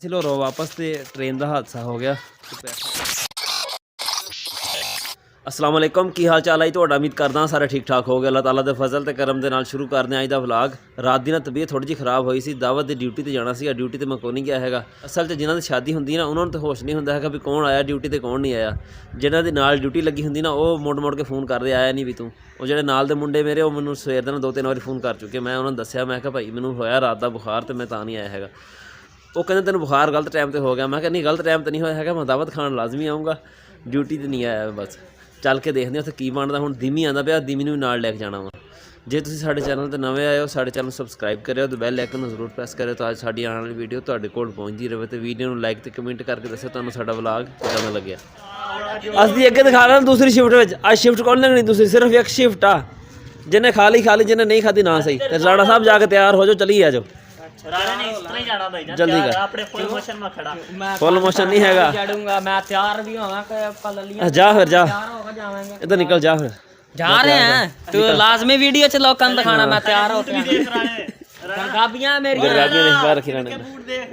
ਚਲੋ ਵਾਪਸ ਤੇ ਟ੍ਰੇਨ ਦਾ ਹਾਦਸਾ ਹੋ ਗਿਆ। अस्सलाम वालेकुम की हाल चाल है ਤੁਹਾਡਾ उम्मीद करदा सारे ठीक ठाक हो गए। अल्लाह ताला दे फजल ते करम दे नाल शुरू करदे अज दा व्लॉग। रात दी ना तबीयत थोड़ी जी खराब होई सी, दावत दी ड्यूटी ते जाना सीगा, ड्यूटी ते मैं कोई नहीं गया हैगा। असल च जिन्हां दी शादी हुंदी ना उन्हां नूं ते होश नहीं हुंदा हैगा भी कौन आया ड्यूटी ते कौन नहीं आया। जिन्हां दी नाल ड्यूटी लगी हुंदी ना ਉਹ ਮੁੜ ਕੇ ਫੋਨ ਕਰਦੇ ਆਇਆ ਨਹੀਂ ਵੀ ਤੂੰ। ਉਹ ਜਿਹੜੇ ਨਾਲ ਦੇ ਮੁੰਡੇ ਮੇਰੇ ਉਹ ਮੈਨੂੰ ਸਵੇਰ ਦੇ ਨਾਲ 2-3 ਵਾਰੀ ਫੋਨ ਕਰ ਚੁੱਕੇ। ਮੈਂ ਉਹਨਾਂ ਨੂੰ ਦੱਸਿਆ, ਮੈਂ ਕਿਹਾ ਭਾਈ ਮੈਨੂੰ ਹੋਇਆ ਰਾਤ ਦਾ ਬੁਖਾਰ ਤੇ ਮੈਂ ਤਾਂ ਨਹੀਂ ਆਇਆ ਹੈਗਾ। ਉਹ ਕਹਿੰਦੇ ਤੈਨੂੰ ਬੁਖਾਰ ਗਲਤ ਟਾਈਮ ਤੇ ਹੋ ਗਿਆ। ਮੈਂ ਕਿਹਾ ਨਹੀਂ ਗਲਤ ਟਾਈਮ ਤੇ ਨਹੀਂ ਹੋਇਆ ਹੈਗਾ, ਮੈਂ ਦਾਵਤ ਖਾਣ ਲਾਜ਼ਮੀ ਆਊਂਗਾ, ਡਿਊਟੀ ਤੇ ਨਹੀਂ ਆਇਆ। ਬਸ ਚੱਲ ਕੇ ਦੇਖਦੇ ਉੱਥੇ ਕੀ ਬਣਦਾ। ਹੁਣ ਦੀਮੀ ਆਉਂਦਾ ਪਿਆ, ਦੀਮੀ ਨੂੰ ਵੀ ਨਾਲ ਲੈ ਕੇ ਜਾਣਾ ਵਾ। ਜੇ ਤੁਸੀਂ ਸਾਡੇ ਚੈਨਲ 'ਤੇ ਨਵੇਂ ਆਏ ਹੋ, ਸਾਡੇ ਚੈਨਲ ਨੂੰ ਸਬਸਕ੍ਰਾਈਬ ਕਰਿਓ ਤੇ ਬੈਲ ਆਈਕਨ ਨੂੰ ਜ਼ਰੂਰ ਪ੍ਰੈਸ ਕਰਿਓ ਤਾਂ ਅੱਜ ਸਾਡੀ ਆਉਣ ਵਾਲੀ ਵੀਡੀਓ ਤੁਹਾਡੇ ਕੋਲ ਪਹੁੰਚਦੀ ਰਹੇ। ਤੇ ਵੀਡੀਓ ਨੂੰ ਲਾਈਕ ਤੇ ਕਮੈਂਟ ਕਰਕੇ ਦੱਸੋ ਤੁਹਾਨੂੰ ਸਾਡਾ ਵਲੌਗ ਕਿਵੇਂ ਲੱਗਿਆ। ਅੱਜ ਦੀ ਅੱਗੇ ਦਿਖਾ ਰਿਹਾ ਦੂਸਰੀ ਸ਼ਿਫਟ ਵਿੱਚ। ਅੱਜ ਸ਼ਿਫਟ ਕੌਣ ਲੱਗਣੀ ਦੂਸਰੀ, ਸਿਰਫ ਇੱਕ ਸ਼ਿਫਟ ਆ। ਜਿਹਨੇ ਖਾ ਲਈ ਜਿਹਨੇ ਨਹੀਂ ਖਾਧੀ ਨਾ ਸਹੀ। ਤੇ ਰਾਣਾ ਸਾਹਿਬ ਜਾ ਕੇ ਤਿਆਰ ਹੋ ਜਾਓ, ਚਲੀ ਆ ਜਾਓ। ਰਾਣੇ ਨੇ ਇਸ ਤਰ੍ਹਾਂ ਹੀ ਜਾਣਾ ਬਾਈ ਜਲਦੀ ਕਰ, ਆਪਣੇ ਫੁੱਲ ਮੋਸ਼ਨ ਮੈਂ ਖੜਾ। ਫੁੱਲ ਮੋਸ਼ਨ ਨਹੀਂ ਹੈਗਾ, ਚੜੂੰਗਾ ਮੈਂ, ਤਿਆਰ ਵੀ ਹੋਵਾਂ ਕਿ ਪਲ ਲੀਆਂ। ਜਾ ਫਿਰ ਜਾ, ਤਿਆਰ ਹੋ ਕੇ ਜਾਵਾਂਗੇ। ਇੱਧਰ ਨਿਕਲ ਜਾ ਫਿਰ। ਜਾ ਰਹੇ हैं तू लाजमी वीडियो च लोकां ਨੂੰ ਦਿਖਾਣਾ। ਮੈਂ ਤਿਆਰ ਹੋ ਕੇ ਦੇਖ ਰਾਣੇ ਗਰਗਾਬੀਆਂ ਮੇਰੀਆਂ, ਗਰਗਾਬੀਆਂ ਨੇ ਬਾਹਰ ਰੱਖੀ ਰਾਣੇ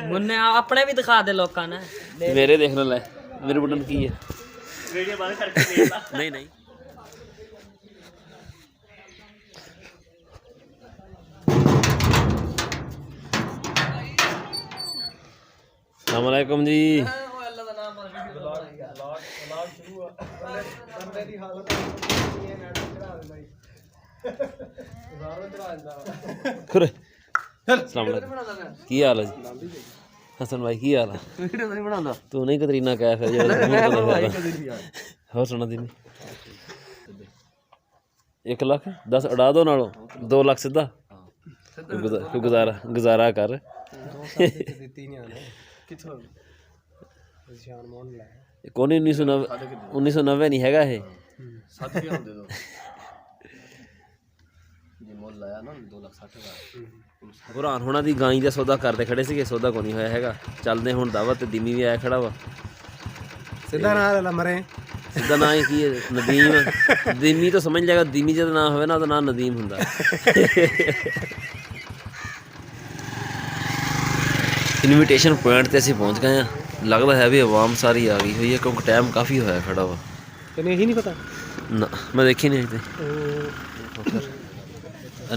ਮੁੰਨੇ ਆਪਣੇ ਵੀ ਦਿਖਾ ਦੇ ਲੋਕਾਂ ਨੇ। ਮੇਰੇ ਦੇਖ ਲੈ, ਮੇਰੇ ਬੁੱਢਣ ਕੀ ਹੈ ਵੀਡੀਓ ਬੰਦ ਕਰਕੇ ਦੇਖ ਲਾ। ਨਹੀਂ ਨਹੀਂ अस्सलामुअलैकुम जी। की हाल है जी हसन भाई, की हाल है? तू नहीं कतरीना कैफ है और सुना दी 1 लाख 10 उड़ा दो नालों 2 लाख सीधा गुजारा कर। 1990 नहीं हैगा ये बुरहान होना दी गाई का सौदा करते खड़े थे, सौदा को नहीं होया हैगा। चलते हुण दावत दिमी भी आया खड़ा वा। सीधा ना मरे सीधा ना ही की नदीम दिमी तो समझ जाएगा, दिमी जब ना होवे ना तो ना नदीम हुंदा। इनविटेशन पॉइंट ते असीं पहुँच गए हैं। लगता है भी आवाम सारी आ गई हुई है क्योंकि टाइम काफ़ी होया खड़ा वा। तैਨੂੰ ਇਹੀ ਨਹੀਂ ਪਤਾ ना मैं देखी नहीं अजे।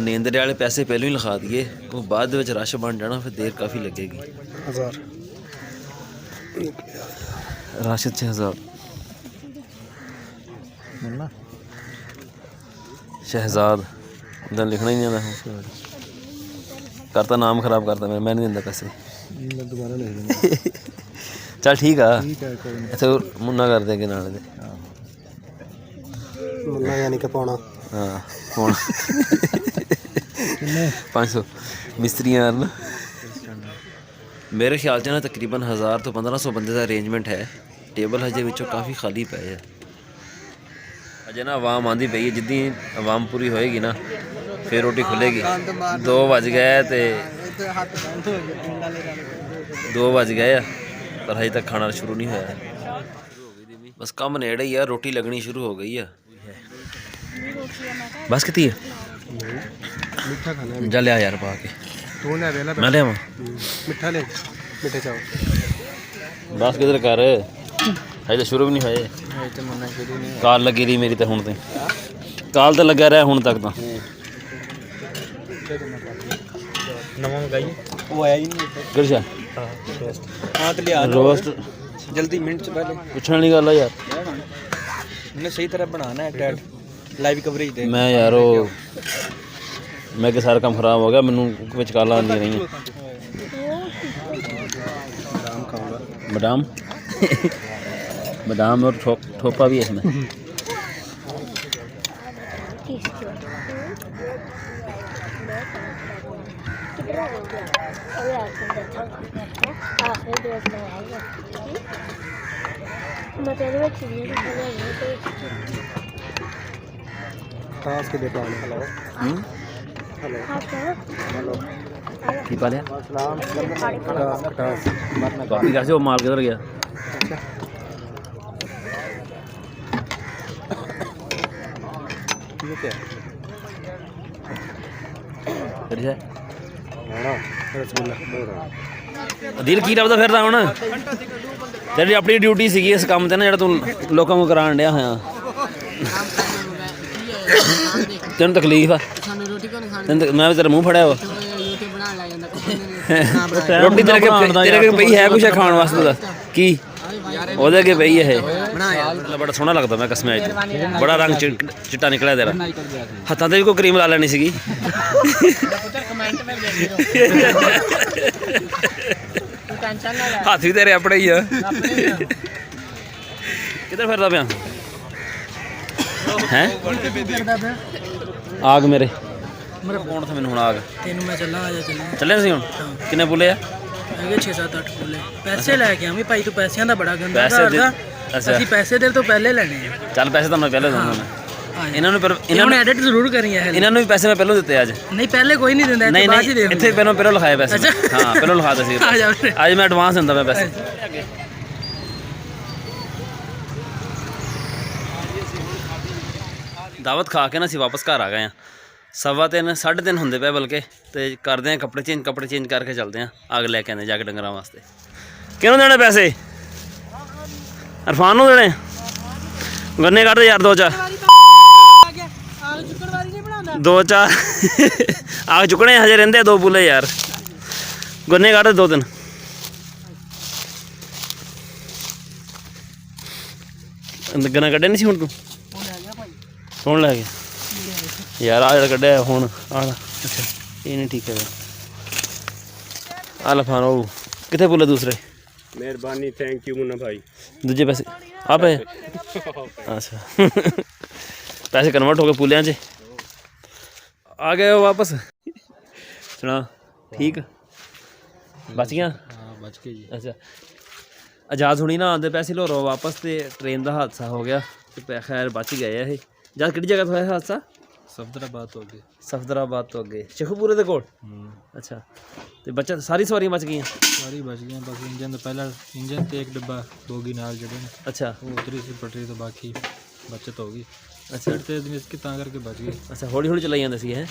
नींदरे वाले पैसे पहलों ही लिखा दिए, वो बाद में रश बन जाना, फिर देर काफ़ी लगेगी। 1000 राशिद 6000 शहजाद इधर लिखना ही नहीं आता। करता नाम खराब करता मैं नहीं दिंदा पैसे। दोबारा लिख देना। चल ठीक है, ठीक है कोई नहीं। इत्थे मुन्ना कर देंगे नाल दे। मुन्ना यानी कि पौना। हाँ कौन 500 मिस्त्री यार ना। मेरे ख्याल से ना तकरीबन 1000 तो 1500 बंदे का अरेंजमेंट है। टेबल हजे विचों काफ़ी खाली पे है। अजे ना आवाम आँदी पई है, जिद्दी आवाम पूरी होएगी ना फिर रोटी खुलेगी। 2 बज गए तो 2 बज गए पर हजे तक खाना शुरू नहीं होया। बस कम नेड़े ही है, रोटी लगनी शुरू हो गई है। बस कितनी है मिठा खाना है। जा लिया यार पा के तू ले वेला मैं लिया मिठा ले, मिठे चावल। बस किधर कर हजे तो शुरू भी नहीं होए। काल लगी रही मेरी तो हुण तो काल तो लगा रहा हुण तक तो नवा मंगाई वो आया ही नहीं। किरशा हां तो लिया रोस्ट जल्दी मिनट से पहले पूछने वाली गल है यार। मैंने सही तरह बनाना है डैड, लाइव कवरेज दे। मैं यार वो मैं के सारा काम खराब हो गया, मैनू विच काला नहीं रही आराम खाऊंगा। बादाम बादाम और ठोपा भी है इसमें। खास के देता हूं। हेलो हेलो की पा लिया सलाम खटास खटास मरना कॉपी कैसे वो माल किधर गया? ये क्या है? रसगुल्ला ਅਦੀਲ ਕੀ ਲੱਭਦਾ ਫਿਰਦਾ ਹੁਣ? ਤੇਰੀ ਆਪਣੀ ਡਿਊਟੀ ਸੀਗੀ ਇਸ ਕੰਮ ਤੇ ਨਾ, ਜਿਹੜਾ ਤੂੰ ਲੋਕਾਂ ਨੂੰ ਕਰਾਉਣ ਡਿਆ ਹੋਇਆ। ਤੈਨੂੰ ਤਕਲੀਫ ਆ? ਮੈਂ ਵੀ ਤੇਰਾ ਮੂੰਹ ਫੜਿਆ ਵਾ। ਰੋਟੀ ਤੇਰੇ ਅੱਗੇ ਪਈ ਹੈ ਕੁਛ ਖਾਣ ਵਾਸਤੇ ਦਾ ਕੀ? ਉਹਦੇ ਅੱਗੇ ਪਈ ਇਹ ਬੜਾ ਸੋਹਣਾ ਲੱਗਦਾ। ਮੈਂ ਕਸਮ ਅੱਜ ਬੜਾ ਰੰਗ ਚਿੱਟਾ ਨਿਕਲਿਆ ਤੇਰਾ। ਹੱਥਾਂ ਤੇ ਵੀ ਕੋਈ ਕਰੀਮ ਲਾ ਲੈਣੀ ਸੀਗੀ। ਹੱਥ ਵੀ ਤੇਰੇ ਆਪਣੇ ਹੀ ਆ। ਕਿੱਧਰ ਫਿਰਦਾ ਪਿਆ ਹੈ? ਆਗ ਮੇਰੇ ਕੌਣ ਥਾ ਮੈਨੂੰ ਹੁਣ ਆਗ? ਤੈਨੂੰ ਮੈਂ ਚੱਲਾਂ, ਆ ਜਾ ਚੱਲੇ ਸੀ ਹੁਣ? ਕਿੰਨੇ ਬੁੱਲੇ ਆ? ਹੈਗੇ 6-7-8 ਬੁੱਲੇ। ਪੈਸੇ ਲੈ ਕੇ ਆਵੀਂ ਭਾਈ, ਤੂੰ ਪੈਸਿਆਂ ਦਾ ਬੜਾ ਗੰਦਾ ਪੈਸੇ ਕਰਦਾ। ਅੱਛਾ ਅਸੀਂ ਪੈਸੇ ਤੇਰੇ ਤੋਂ ਪਹਿਲੇ ਲੈਣੇ ਆ। ਚੱਲ ਪੈਸੇ ਤਾਂ ਮੈਂ ਪਹਿਲਾਂ ਦਊਂਗਾ ਮੈਂ ਇਹਨਾਂ ਨੂੰ। ਪਰ ਇਹਨਾਂ ਨੂੰ ਐਡਿਟ ਜ਼ਰੂਰ ਕਰੀ ਹੈ। ਇਹਨਾਂ ਨੂੰ ਵੀ ਪੈਸੇ ਮੈਂ ਪਹਿਲਾਂ ਦਿੱਤੇ ਅੱਜ। ਨਹੀਂ ਪਹਿਲੇ ਕੋਈ ਨਹੀਂ ਦਿੰਦਾ, ਨਹੀਂ ਬਾਅਦ ਹੀ ਦੇ। ਇੱਥੇ ਪਹਿਲਾਂ ਲਿਖਾਏ ਪੈਸੇ। ਹਾਂ ਪਹਿਲਾਂ ਲਿਖਾਤੇ ਸੀ। ਆ ਜਾ ਅੱਜ ਮੈਂ ਐਡਵਾਂਸ ਦਿੰਦਾ ਮੈਂ ਪੈਸੇ। ਦਾਵਤ ਖਾ ਕੇ ਨਾ ਅਸੀਂ ਵਾਪਸ ਘਰ ਆ ਗਏ ਆ। 3:15 3:30 ਹੁੰਦੇ ਪਏ ਬਲਕਿ। ਤੇ ਕਰਦੇ ਆ ਕੱਪੜੇ ਚੇਂਜ ਕਰਕੇ ਚੱਲਦੇ ਆ। ਅੱਗ ਲੈ ਕੇ ਆਉਂਦੇ ਜਾ ਕੇ ਡੰਗਰਾਂ ਵਾਸਤੇ। ਕਿਹਨੂੰ ਦੇਣੇ ਪੈਸੇ? ਇਰਫਾਨ ਨੂੰ ਦੇਣੇ? ਗੰਨੇ ਕੱਢ ਯਾਰ 2-4 ਆਗ ਚੁੱਕਣੇ ਹਜੇ ਰਹਿੰਦੇ 2 ਬੁੱਲੇ ਯਾਰ। ਗੰਨੇ ਕੱਢ 2-3। ਗੰਨਾ ਕੱਢਿਆ ਨਹੀਂ ਸੀ ਹੁਣ ਤੂੰ? ਕੌਣ ਲੈ ਗਿਆ ਯਾਰ? ਆ ਜਿਹੜਾ ਕੱਢਿਆ ਹੁਣ ਆਹ ਅੱਛਾ ਇਹ ਨਹੀਂ ਠੀਕ ਹੈ। ਆ ਲਫਾਨ ਉਹ ਕਿੱਥੇ ਬੁੱਲੇ ਦੂਸਰੇ? ਮਿਹਰਬਾਨੀ, ਥੈਂਕ ਯੂ ਮੁੰਨਾ ਭਾਈ। ਦੂਜੇ ਪੈਸੇ ਆ ਪਏ? ਅੱਛਾ ਪੈਸੇ ਕਨਵਰਟ ਹੋ ਗਏ ਪੁੱਲਿਆਂ 'ਚ ਆ ਗਏ ਉਹ ਵਾਪਸ। ਸੁਣਾ ਠੀਕ ਬਚ ਗਿਆ? ਹਾਂ ਬਚ ਕੇ ਜੀ। ਅੱਛਾ ਆਜ਼ਾਦ ਹੁਣੀ ਨਾ ਆਉਂਦੇ ਪੈਸੇ ਲੋਰੋ ਵਾਪਸ ਤੇ ਟ੍ਰੇਨ ਦਾ ਹਾਦਸਾ ਹੋ ਗਿਆ ਤੇ ਖੈਰ ਬਚ ਗਏ ਇਹ। ਜਦ ਕਿਹੜੀ ਜਗ੍ਹਾ ਤੋਂ ਹੋਇਆ ਹਾਦਸਾ? ਸਫਦਰਾਬਾਦ ਤੋਂ ਅੱਗੇ। ਸਫਦਰਾਬਾਦ ਤੋਂ ਅੱਗੇ ਸ਼ੇਖੂਪੁਰੇ ਦੇ ਕੋਲ? ਅੱਛਾ ਤੇ ਬੱਚਾ ਸਾਰੀ ਸਵਾਰੀਆਂ ਬਚ ਗਈਆਂ? ਸਾਰੀ ਬਚ ਗਈਆਂ, ਬਸ ਇੰਜਨ ਤੋਂ ਪਹਿਲਾਂ ਇੰਜਨ ਤੇ ਇੱਕ ਡੱਬਾ ਬੋਗੀ ਨਾਲ ਜਿਹੜੇ ਨੇ ਅੱਛਾ ਉਹ ਉਤਰੀ ਸੀ ਪਟਰੀ ਤੋਂ, ਬਾਕੀ ਬਚਤ ਹੋ ਗਈ। ਅੱਛਾ ਤੇ ਇਸ ਕੀ ਤਾਂ ਕਰਕੇ ਬਚ ਗਏ। ਅੱਛਾ ਹੌਲੀ ਹੌਲੀ ਚਲਾਈ ਜਾਂਦੇ ਸੀ ਹੈ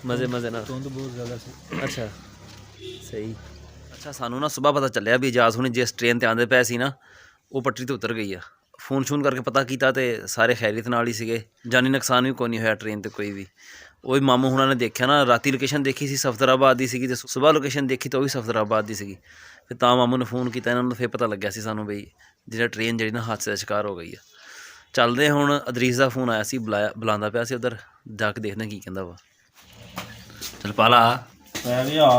ਮਜ਼ੇ ਨਾਲ? ਧੁੰਦ ਬਹੁਤ ਜ਼ਿਆਦਾ ਸੀ। ਅੱਛਾ ਸਹੀ। ਅੱਛਾ ਸਾਨੂੰ ਨਾ ਸੁਬਾਹ ਪਤਾ ਚੱਲਿਆ ਵੀ ਇਜਾਜ਼ ਹੁਣੀ ਜਿਸ ਟ੍ਰੇਨ ਤੇ ਆਉਂਦੇ ਪਏ ਸੀ ਨਾ ਉਹ ਪਟਰੀ ਤੋਂ ਉਤਰ ਗਈ ਆ। ਫੋਨ ਕਰਕੇ ਪਤਾ ਕੀਤਾ ਤੇ ਸਾਰੇ ਖੈਰੀਅਤ ਨਾਲ ਹੀ ਸੀਗੇ। ਜਾਨੀ ਨੁਕਸਾਨ ਵੀ ਕੋਈ ਨਹੀਂ ਹੋਇਆ ਟ੍ਰੇਨ 'ਤੇ ਕੋਈ ਵੀ। ਉਹ ਵੀ ਮਾਮੂ ਹੁਣਾਂ ਨੇ ਦੇਖਿਆ ਨਾ, ਰਾਤੀ ਲੋਕੇਸ਼ਨ ਦੇਖੀ ਸੀ ਸਫਦਰਾਬਾਦ ਦੀ ਸੀਗੀ ਤੇ ਸੁਬਾਹ ਲੋਕੇਸ਼ਨ ਦੇਖੀ ਤਾਂ ਉਹ ਵੀ ਸਫਦਰਾਬਾਦ ਦੀ ਸੀਗੀ। ਫਿਰ ਤਾਂ ਮਾਮੂ ਨੇ ਫੋਨ ਕੀਤਾ ਇਹਨਾਂ ਨੂੰ, ਫਿਰ ਪਤਾ ਲੱਗਿਆ ਸੀ ਸਾਨੂੰ ਬਈ ਜਿਹੜਾ ਟ੍ਰੇਨ ਜਿਹੜੀ ਨਾ ਹਾਦਸੇ ਦਾ ਸ਼ਿਕਾਰ ਹੋ ਗਈ ਆ। ਚੱਲਦੇ ਹੁਣ ਅਦਰੀਸ ਦਾ ਫੋਨ ਆਇਆ ਸੀ, ਬੁਲਾਉਂਦਾ ਪਿਆ ਸੀ ਉੱਧਰ ਜਾ ਕੇ ਦੇਖਦੇ ਕੀ ਕਹਿੰਦਾ ਵਾ। ਚੱਲ ਪਾਲਾ ਪੈ ਗਿਆ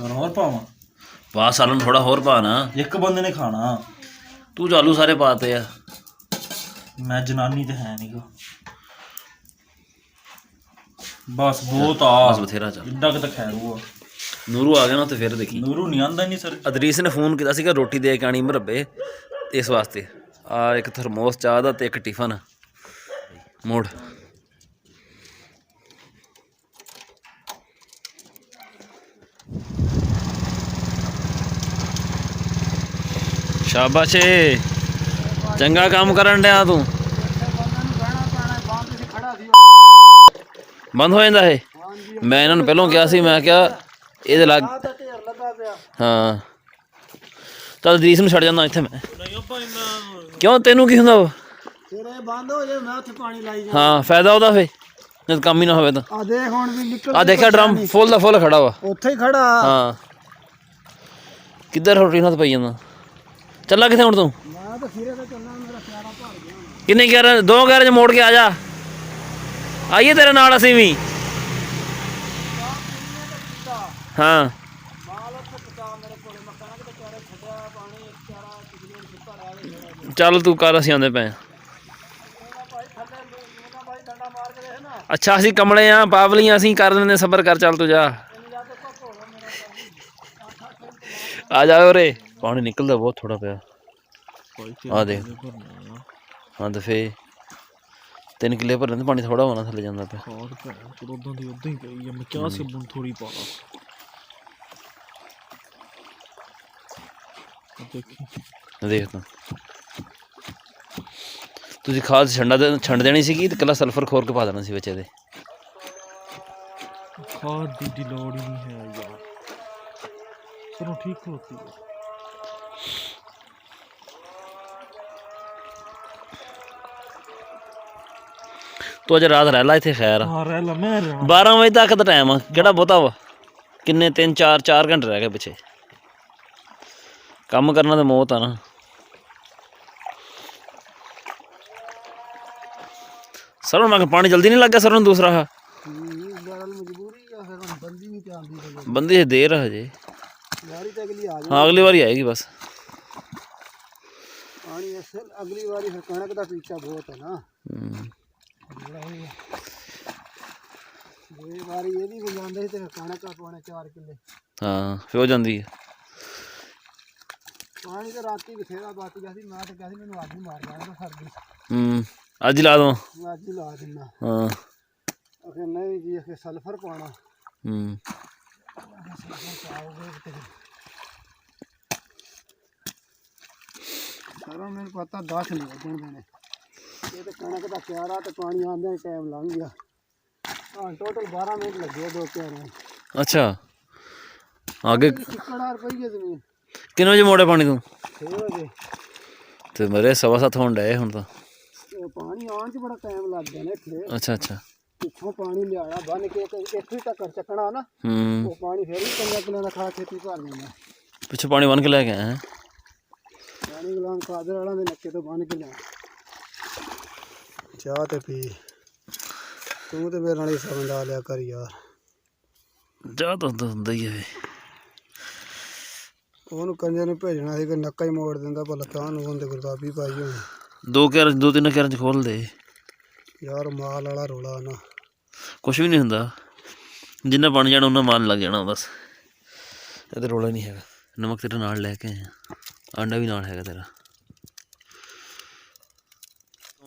ਹੋਰ ਪਾਵਾਂ? ਪਾ ਸਾਲਨ ਥੋੜਾ ਹੋਰ ਪਾ ਨਾ। ਇੱਕ ਬੰਦੇ ਨੇ ਖਾਣਾ। ਤੂੰ ਚਾਲੂ ਸਾਰੇ ਪਾਤੇ ਆ। ਮੈਂ ਜਨਾਨੀ ਤੇ ਹੈ ਨਹੀਂ ਗਾ। ਬਸ ਬਹੁਤ ਆ। ਬਸ ਬਥੇਰਾ ਚੱਲ। ਕਿੱਡਾ ਕਿ ਤਾਂ ਖੈਰੂ ਆ। ਨੂਰੂ ਆ ਗਿਆ ਨਾ ਤੇ ਫਿਰ ਦੇਖੀ। ਨੂਰੂ ਨਹੀਂ ਆਂਦਾ ਨਹੀਂ ਸਰ। ਅਦਰੀਸ ਨੇ ਫੋਨ ਕੀਤਾ ਸੀਗਾ ਰੋਟੀ ਦੇ ਕੇ ਆਣੀ ਮਰੱਬੇ ਇਸ ਵਾਸਤੇ। ਆ ਇੱਕ ਥਰਮੋਸ ਚਾਹ ਦਾ ਤੇ ਇੱਕ ਟਿਫਨ ਮੋੜ। ਸ਼ਾਬਾਸ਼ ਚੰਗਾ ਕੰਮ ਕਰਨ ਡਿਆ ਤੂੰ। ਬੰਦ ਹੋ ਜਾਂਦਾ ਇਹ? ਮੈਂ ਇਹਨਾਂ ਨੂੰ ਪਹਿਲਾਂ ਕਿਹਾ ਸੀ, ਮੈਂ ਕਿਹਾ ਇਹਦੇ ਲੱਗ ਹਾਂ ਚੱਲ ਅਦਰੀਸ ਨੂੰ ਛੱਡ ਜਾਂਦਾ ਇੱਥੇ ਮੈਂ। ਕਿਉਂ ਤੈਨੂੰ ਕੀ ਹੁੰਦਾ ਵਾ? ਬੰਦ ਹੋ ਜਾਏ ਮੈਂ ਉੱਥੇ ਪਾਣੀ ਲਾਈ ਜਾ। ਹਾਂ ਫਾਇਦਾ ਉਹਦਾ ਫੇ ਜਦ ਕੰਮ ਹੀ ਨਾ ਹੋਵੇ ਤਾਂ। ਆ ਦੇਖ ਹੁਣ ਵੀ ਨਿਕਲ। ਆ ਦੇਖਿਆ ਡਰਮ ਫੁੱਲ ਦਾ ਫੁੱਲ ਖੜਾ ਵਾ ਉੱਥੇ ਹੀ ਖੜਾ। ਹਾਂ ਕਿੱਧਰ ਰੋਟੀ ਨਾਲ ਪਈ ਜਾਂਦਾ? ਚੱਲਾ ਕਿੱਥੇ ਹੁਣ ਤੂੰ? ਮੈਂ ਤਾਂ ਖੀਰੇ ਤੇ ਚੱਲਣਾ, ਮੇਰਾ ਪਿਆਰਾ ਭਰ ਗਿਆ। ਕਿੰਨੇ 11 2 11 ਮੋੜ ਕੇ ਆ ਜਾ। ਆਈਏ ਤੇਰੇ ਨਾਲ ਅਸੀਂ ਵੀ। ਹਾਂ ਚੱਲ ਤੂੰ ਕਰ, ਅਸੀਂ ਆਉਂਦੇ ਪਏ। ਅੱਛਾ ਅਸੀਂ ਕਮਲੇ ਆ ਪਾਵਲੀਆਂ, ਅਸੀਂ ਕਰ ਦਿੰਦੇ ਸਬਰ ਕਰ। ਚੱਲ ਤੂੰ ਜਾ ਆ ਜਾ ਉਰੇ। ਪਾਣੀ ਨਿਕਲਦਾ ਬਹੁਤ ਥੋੜਾ ਪਿਆ ਆ ਦੇਖ। ਹਾਂ ਤੇ ਫੇ 3 ਕਿੱਲੇ ਭਰਨ ਤੇ ਪਾਣੀ ਥੋੜਾ ਹੋਣਾ ਥੱਲੇ ਜਾਂਦਾ ਪਿਆ। ਉਦੋਂ ਦੀ ਉਦਾਂ ਹੀ ਪਈ ਆ। ਮੈਂ ਕਿਹਾ ਸੀ ਬੁਣ ਥੋੜੀ ਪਾ ਲਾ। ਦੇਖ ਤੂੰ ਤੁਸੀਂ ਖਾਦ ਛੰਡ ਦੇਣੀ ਸੀਗੀ ਤੇ ਕੱਲਾ ਸਲਫਰ ਖੋਰ ਕੇ ਪਾ ਦੇਣਾ ਸੀ ਵਿੱਚ ਇਹਦੇ। ਖਾਦ ਦੀ ਲੋੜ ਹੀ ਨਹੀਂ ਹੈ ਯਾਰ। चलो ठीक होती है। ਤੂੰ ਅੱਜ ਰਾਤ ਰਹਿ ਲਾ ਇੱਥੇ ਖੈਰ हाँ रह मैं 12 ਵਜੇ ਤੱਕ ਦਾ ਟਾਈਮ ਆ ਕਿਹੜਾ ਬਹੁਤਾ ਵਾ ਕਿੰਨੇ 3 4 ਘੰਟੇ ਰਹਿ ਗਏ ਪਿੱਛੇ ਕੰਮ ਕਰਨਾ ਤੇ ਮੌਤ ਆ ਨਾ ਸਰੋਂ ਮੈਂ ਕਿਹਾ ਪਾਣੀ ਜਲਦੀ ਨਹੀਂ ਲੱਗਾ ਸਰੋਂ ਨੂੰ ਦੂਸਰਾ ਆ ਬੰਦੀ ਹੈ ਦੇਰ ਆ ਹਜੇ ਹਾਂ ਅਗਲੀ ਵਾਰੀ ਆਏਗੀ ਬਸ ਪਾਣੀ ਅਗਲੀ ਵਾਰੀ ਫਿਰ ਕਣਕ ਦਾ ਪੀਚਾ ਬਹੁਤ ਹੈ ਨਾ ਇਹ ਵਾਰੀ ਇਹਦੀ ਵੀ ਜਾਂਦੇ ਸੀ ਤੇ ਕਣਕ ਆ ਪਾਉਣੇ 4 ਕਿੱਲੇ ਹਾਂ ਫਿਰ ਹੋ ਜਾਂਦੀ ਹੈ ਪਾਣੀ ਤਾਂ ਰਾਤੀ ਬਥੇਰਾ ਬਚ ਗਿਆ ਸੀ ਮੈਂ ਤਾਂ ਕਿਹਾ ਸੀ ਮੈਨੂੰ ਅੱਜ ਹੀ ਮਾਰ ਜਾਣਾ ਸਰਦੀ ਅੱਜ ਹੀ ਲਾ ਦੋ ਮੈਂ ਅੱਜ ਹੀ ਲਾ ਦਿੰਦਾ ਹਾਂ ਅਖੇ ਨਹੀਂ ਜੀ ਅਖੇ ਸਲਫਰ ਪਾਉਣਾ ਸਾਰਾ ਮੈਨੂੰ ਪਤਾ 10 ਨਹੀਂ ਵੱਜਣ ਦੇਣੇ ਇਹ ਤਾਂ ਕਣਕ ਦਾ ਕਿਆਰਾ ਤੇ ਪਾਣੀ ਆਉਂਦਿਆਂ ਟਾਈਮ ਲੰਘ ਗਿਆ ਹਾਂ ਟੋਟਲ 12 ਮਿੰਟ ਲੱਗੇ ਦੋ ਕਿਆਰਿਆਂ ਅੱਛਾ ਆਗੇ ਚਿੱਕੜਾ ਰੁਪਈਏ ਜ਼ਮੀਨ ਕਿੰਨੇ ਵਜੇ ਮੋੜੇ ਪਾਣੀ ਤੂੰ 6 ਵਜੇ ਤੇ ਮੇਰੇ 7:15 ਹੋਣ ਡਏ ਹੁਣ ਤਾਂ ਇਹ ਪਾਣੀ ਆਉਣ 'ਚ ਬੜਾ ਟਾਈਮ ਲੱਗ ਗਿਆ ਨਾ ਇੱਥੇ ਅੱਛਾ ਅੱਛਾ ਪਿੱਛੋਂ ਪਾਣੀ ਲਿਆਣਾ ਬੰਨ ਕੇ ਇੱਕ ਹੀ ਟੱਕਰ ਚੱਕਣਾ ਨਾ ਉਹ ਪਾਣੀ ਫਿਰ ਵੀ 5 ਕਿੱਲਿਆਂ ਦਾ ਖਾ ਖੇਤੀ ਭਰ ਜਾਂਦਾ ਪਿੱਛੋਂ ਪਾਣੀ ਬੰਨ ਕੇ ਲੈ ਕੇ ਆਇਆ ਹੈਂ? ਪਾਣੀ ਗਲਾਮ ਕਾਦਰ ਵਾਲਾਂ ਦੇ ਨੱਕੇ ਤੋਂ ਬੰਨ ਕੇ ਲਿਆ ਚਾਹ ਤੇ ਪੀ ਤੂੰ ਤੇ ਮੇਰੇ ਨਾਲ ਹੀ ਸਮਝਾ ਲਿਆ ਕਰ ਯਾਰ ਜਾ ਤਾਂ ਹੁੰਦਾ ਹੀ ਹੈ ਉਹਨੂੰ ਕੰਜੇ ਨੂੰ ਭੇਜਣਾ ਸੀ ਕਿ ਨੱਕਾ ਹੀ ਮੋੜ ਦਿੰਦਾ ਭਲਾ ਤਾਂ ਨੂੰ ਉਹਦੇ ਗੁਰਦਾਬੀ ਪਾਈ ਹੋਣੀ 2 3 ਚ ਖੋਲ ਦੇ ਯਾਰ ਮਾਲ ਵਾਲਾ ਰੋਲਾ ਨਾ ਕੁਛ ਵੀ ਨਹੀਂ ਹੁੰਦਾ ਜਿੰਨਾ ਬਣ ਜਾਣਾ ਉਹਨਾਂ ਮਾਲ ਲੱਗ ਜਾਣਾ ਬਸ ਇਹ ਤਾਂ ਰੋਲਾ ਨਹੀਂ ਹੈਗਾ ਨਮਕ ਤੇਰੇ ਨਾਲ ਲੈ ਕੇ ਆਇਆ ਆਂਡਾ ਵੀ ਨਾਲ ਹੈਗਾ ਤੇਰਾ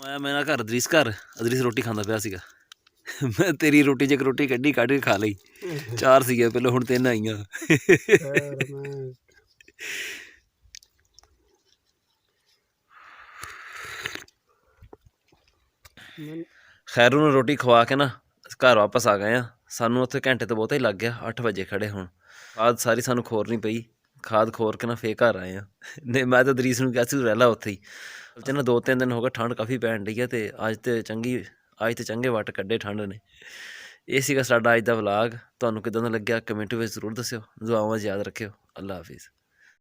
ਆਇਆ ਮੈਂ ਨਾ ਘਰ ਅਦਰੀਸ ਰੋਟੀ ਖਾਂਦਾ ਪਿਆ ਸੀਗਾ ਮੈਂ ਤੇਰੀ ਰੋਟੀ 'ਚ ਇੱਕ ਰੋਟੀ ਕੱਢ ਕੇ ਖਾ ਲਈ 4 ਸੀਗੇ ਪਹਿਲਾਂ ਹੁਣ 3 ਆਈਆਂ ਖੈਰੂ ਨੂੰ ਰੋਟੀ ਖਵਾ ਕੇ ਨਾ ਘਰ ਵਾਪਸ ਆ ਗਏ ਆ ਸਾਨੂੰ ਉੱਥੇ ਘੰਟੇ ਤੋਂ ਬਹੁਤਾ ਹੀ ਲੱਗ ਗਿਆ 8 ਵਜੇ ਖੜੇ ਹੁਣ ਖਾਦ ਸਾਰੀ ਸਾਨੂੰ ਖੋਰਨੀ ਪਈ ਖਾਦ ਖੋਰ ਕੇ ਨਾ ਫੇਰ ਘਰ ਆਏ ਆ ਨਹੀਂ ਮੈਂ ਤਾਂ ਦਰੀਸ ਨੂੰ ਕਿਹਾ ਸੀ ਰਹਿ ਲਾ ਉੱਥੇ ਹੀ ਤੇ ਨਾ 2-3 ਦਿਨ ਹੋ ਗਏ ਠੰਡ ਕਾਫੀ ਪੈਣ ਡਈ ਆ ਤੇ ਅੱਜ ਤੇ ਚੰਗੇ ਵੱਟ ਕੱਢੇ ਠੰਡ ਨੇ ਇਹ ਸੀਗਾ ਸਾਡਾ ਅੱਜ ਦਾ ਵਲਾਗ ਤੁਹਾਨੂੰ ਕਿੱਦਾਂ ਦਾ ਲੱਗਿਆ ਕਮੈਂਟ ਵਿੱਚ ਜ਼ਰੂਰ ਦੱਸਿਓ ਦੁਆਵਾਂ 'ਚ ਯਾਦ ਰੱਖਿਓ ਅੱਲਾ ਹਾਫਿਜ਼